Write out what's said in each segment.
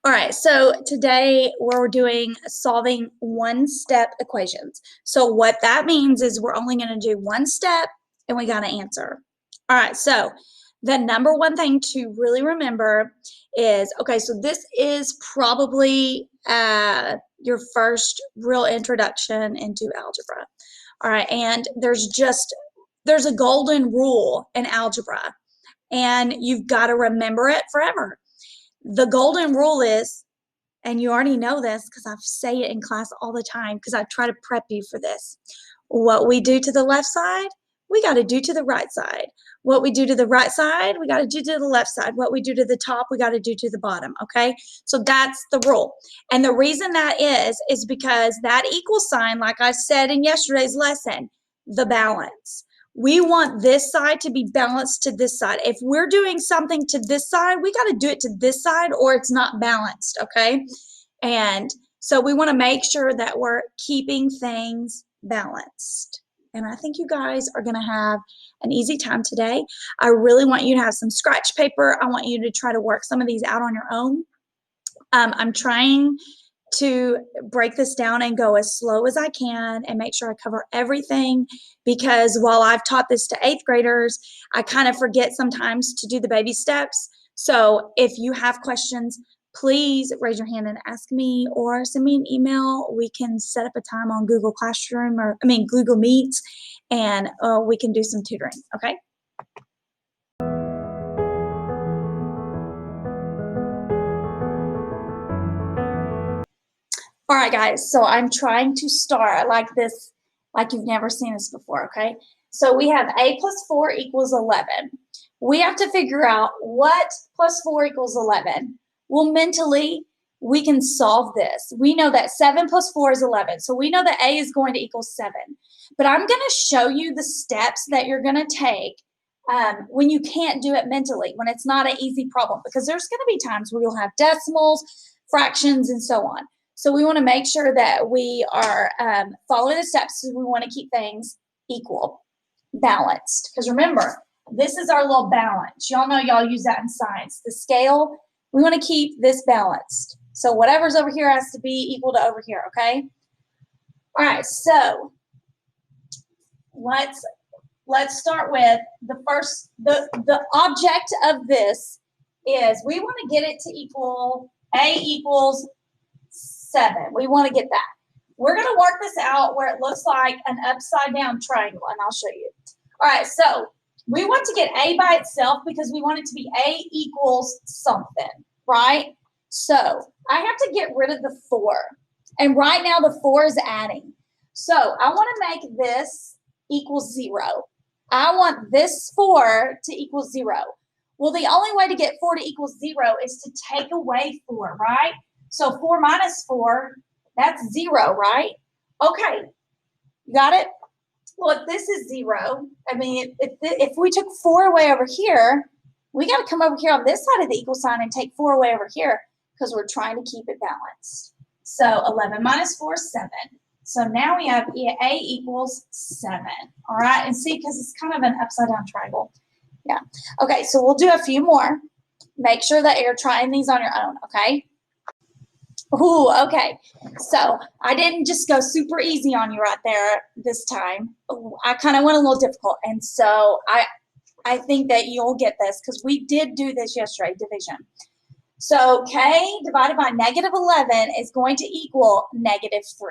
All right, so today we're doing solving one-step equations. So what that means is we're only going to do one step and we got to answer. All right, so the number one thing to really remember is, okay, so this is probably your first real introduction into algebra. All right, and there's a golden rule in algebra, and you've got to remember it forever. The golden rule is, and you already know this because I say it in class all the time because I try to prep you for this. What we do to the left side, we got to do to the right side. What we do to the right side, we got to do to the left side. What we do to the top, we got to do to the bottom, okay? So that's the rule. And the reason that is because that equal sign, like I said in yesterday's lesson, the balance. We want this side to be balanced to this side. If we're doing something to this side, we got to do it to this side or it's not balanced, okay? And so we want to make sure that we're keeping things balanced. And I think you guys are going to have an easy time today. I really want you to have some scratch paper. I want you to try to work some of these out on your own. I'm trying to break this down and go as slow as I can and make sure I cover everything, because while I've taught this to 8th graders, I kind of forget sometimes to do the baby steps. So if you have questions, please raise your hand and ask me or send me an email. We can set up a time on Google Classroom Google Meets, and we can do some tutoring, okay? All right, guys, so I'm trying to start like this, like you've never seen this before, okay? So we have a plus 4 equals 11. We have to figure out what plus 4 equals 11. Well, mentally, we can solve this. We know that 7 plus 4 is 11, so we know that a is going to equal 7. But I'm going to show you the steps that you're going to take when you can't do it mentally, when it's not an easy problem, because there's going to be times where you'll have decimals, fractions, and so on. So we want to make sure that we are following the steps. So we want to keep things equal, balanced. Because remember, this is our little balance. Y'all know y'all use that in science. The scale, we want to keep this balanced. So whatever's over here has to be equal to over here, okay? All right, so let's start with the first, the object of this is we want to get it to equal, a equals 7. We want to get that. We're going to work this out where it looks like an upside down triangle, and I'll show you. All right, so we want to get a by itself because we want it to be a equals something, right? So I have to get rid of the 4. And right now the 4 is adding. So I want to make this equal 0. I want this 4 to equal 0. Well, the only way to get 4 to equal 0 is to take away 4, right? So 4 minus 4, that's 0, right? Okay, you got it? Well, if this is 0, I mean, if we took 4 away over here, we got to come over here on this side of the equal sign and take 4 away over here because we're trying to keep it balanced. So 11 minus 4 is 7. So now we have a equals 7. All right, and see, because it's kind of an upside down triangle. Yeah. Okay, so we'll do a few more. Make sure that you're trying these on your own, okay? Ooh, okay. So I didn't just go super easy on you right there this time. I kind of went a little difficult. And so I think that you'll get this because we did do this yesterday, division. So k divided by negative 11 is going to equal negative 3.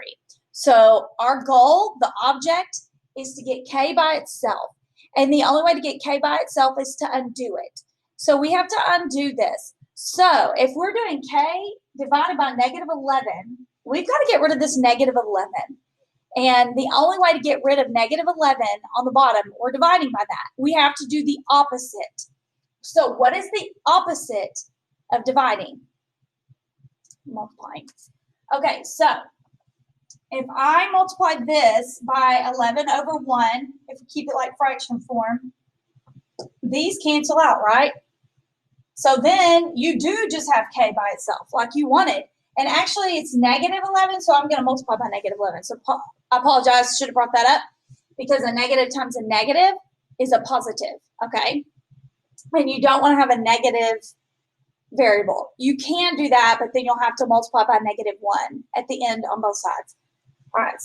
So our goal, the object, is to get k by itself. And the only way to get k by itself is to undo it. So we have to undo this. So if we're doing k divided by negative 11, we've got to get rid of this negative 11. And the only way to get rid of negative 11 on the bottom, we're dividing by that. We have to do the opposite. So what is the opposite of dividing? Multiplying. Okay, so if I multiply this by 11 over 1, if we keep it like fraction form, these cancel out, right? So then you do just have k by itself, like you wanted. And actually, it's negative 11, so I'm going to multiply by negative 11. So I apologize, should have brought that up, because a negative times a negative is a positive, okay? And you don't want to have a negative variable. You can do that, but then you'll have to multiply by -1 at the end on both sides. All right,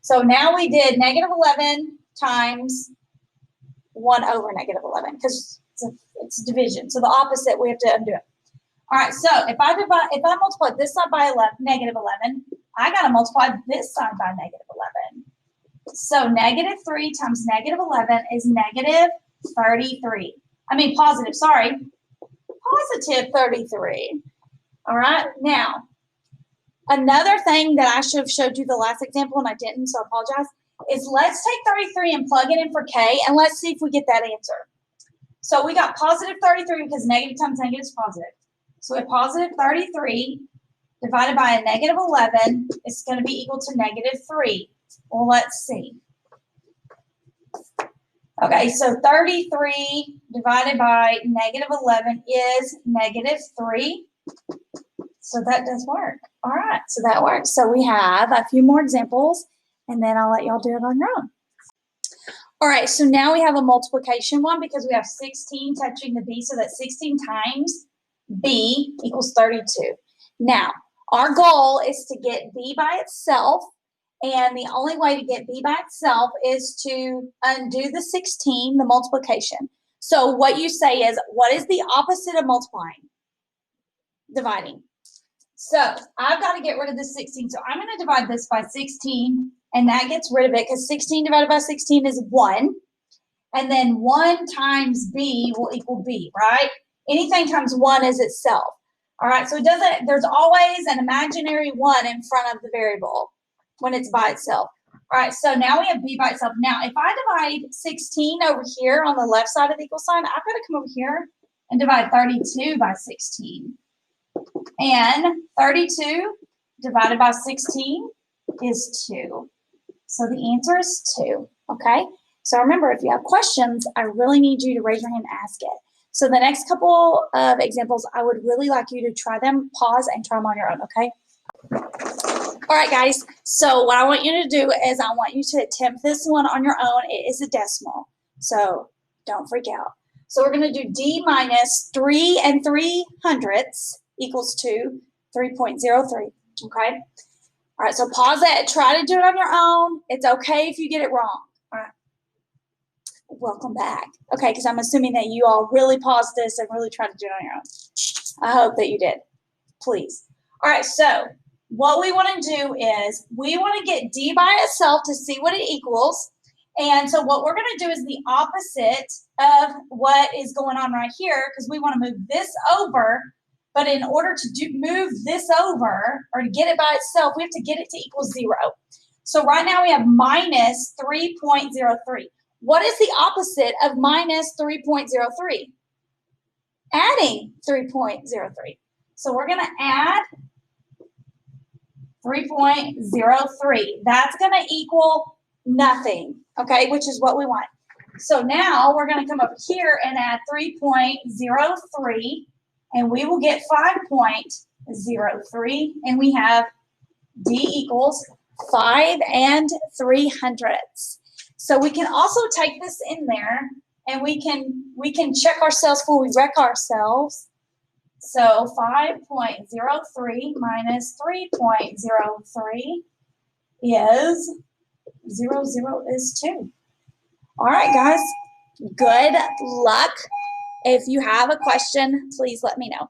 so now we did -11 times 1 over -11 because it's division. So the opposite, we have to undo it. All right, so if I multiply this side by -11, I got to multiply this side by -11. So -3 times -11 is -33. I mean positive, sorry. Positive 33. All right, now, another thing that I should have showed you the last example and I didn't, so I apologize, is let's take 33 and plug it in for K and let's see if we get that answer. So we got positive 33 because negative times negative is positive. So we have positive 33 divided by a -11 is going to be equal to -3. Well, let's see. Okay, so 33 divided by -11 is -3. So that does work. All right, so that works. So we have a few more examples, and then I'll let y'all do it on your own. All right, so now we have a multiplication one because we have 16 touching the B, so that 16 times B equals 32. Now, our goal is to get B by itself, and the only way to get B by itself is to undo the 16, the multiplication. So what you say is, what is the opposite of multiplying? Dividing. So I've got to get rid of this 16. So I'm going to divide this by 16, and that gets rid of it because 16 divided by 16 is 1. And then 1 times B will equal B, right? Anything times 1 is itself. All right, so there's always an imaginary 1 in front of the variable when it's by itself. All right, so now we have B by itself. Now, if I divide 16 over here on the left side of the equal sign, I've got to come over here and divide 32 by 16. And 32 divided by 16 is 2. So the answer is 2, okay? So remember, if you have questions, I really need you to raise your hand and ask it. So the next couple of examples, I would really like you to try them, pause, and try them on your own, okay? All right, guys, so what I want you to do is I want you to attempt this one on your own. It is a decimal, so don't freak out. So we're going to do D minus 3 3/100 equals to 3.03, okay? All right, so pause it. Try to do it on your own. It's okay if you get it wrong. All right. Welcome back. Okay, because I'm assuming that you all really paused this and really tried to do it on your own. I hope that you did. Please. All right, so what we want to do is we want to get D by itself to see what it equals. And so what we're going to do is the opposite of what is going on right here because we want to move this over. But in order to move this over or to get it by itself, we have to get it to equal 0. So right now we have minus 3.03. What is the opposite of minus 3.03? Adding 3.03. So we're going to add 3.03. That's going to equal nothing, okay, which is what we want. So now we're going to come up here and add 3.03, and we will get 5.03, and we have D equals 5 3/100. So we can also take this in there, and we can check ourselves before we wreck ourselves. So 5.03 minus 3.03 is 0, 0 is 2. All right, guys, good luck. If you have a question, please let me know.